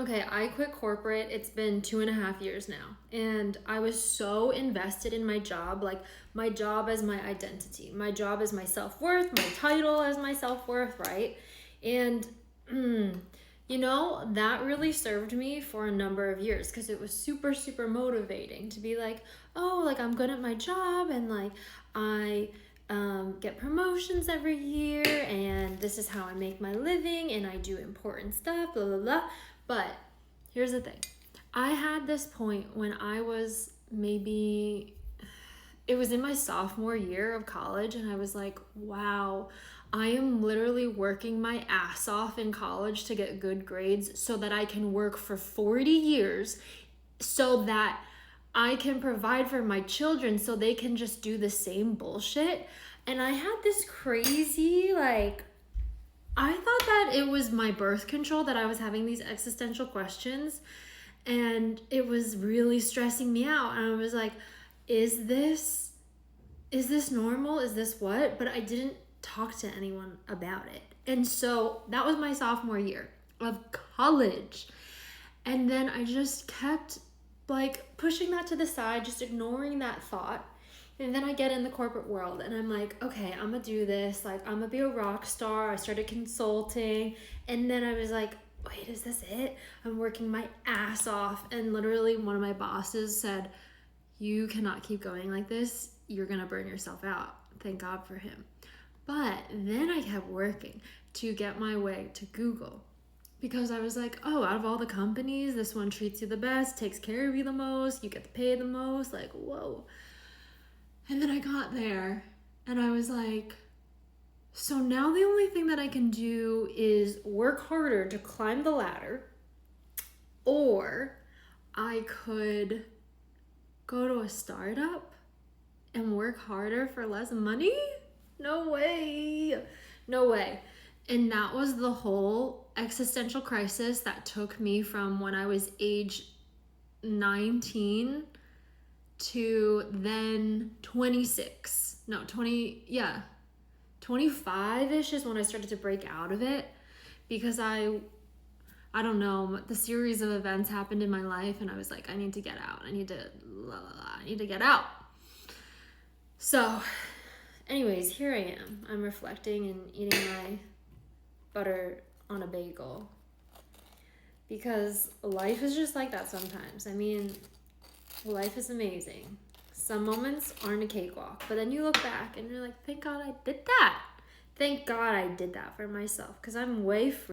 Okay, I quit corporate. It's been 2.5 years now. And I was so invested in my job, like my job as my identity, my job as my self worth, my title as my self worth, right? And, that really served me for a number of years because it was super, super motivating to be like, oh, like I'm good at my job and like I get promotions every year and this is how I make my living and I do important stuff, blah, blah, blah. But here's the thing. I had this point when I was it was in my sophomore year of college, and I was like, wow, I am literally working my ass off in college to get good grades so that I can work for 40 years so that I can provide for my children so they can just do the same bullshit. And I had this crazy, I thought that it was my birth control that I was having these existential questions, and it was really stressing me out. And I was like, is this normal? Is this what? But I didn't talk to anyone about it. And so that was my sophomore year of college. And then I just kept pushing that to the side, just ignoring that thought. And then I get in the corporate world and I'm like, okay, I'm gonna do this. Like, I'm gonna be a rock star. I started consulting. And then I was like, wait, is this it? I'm working my ass off. And literally one of my bosses said, you cannot keep going like this. You're gonna burn yourself out. Thank God for him. But then I kept working to get my way to Google because I was like, oh, out of all the companies, this one treats you the best, takes care of you the most, you get to pay the most. Like, whoa. And then I got there and I was like, so now the only thing that I can do is work harder to climb the ladder, or I could go to a startup and work harder for less money? No way. No way. And that was the whole existential crisis that took me from when I was age 19 to then 26. No, 20, yeah. 25-ish is when I started to break out of it because I don't know, the series of events happened in my life and I was like, I need to get out. I need to get out. So, anyways, here I am. I'm reflecting and eating my butter on a bagel because life is just like that sometimes. I mean, life is amazing. Some moments aren't a cakewalk, but then you look back and you're like, thank God I did that. Thank God I did that for myself because I'm way free.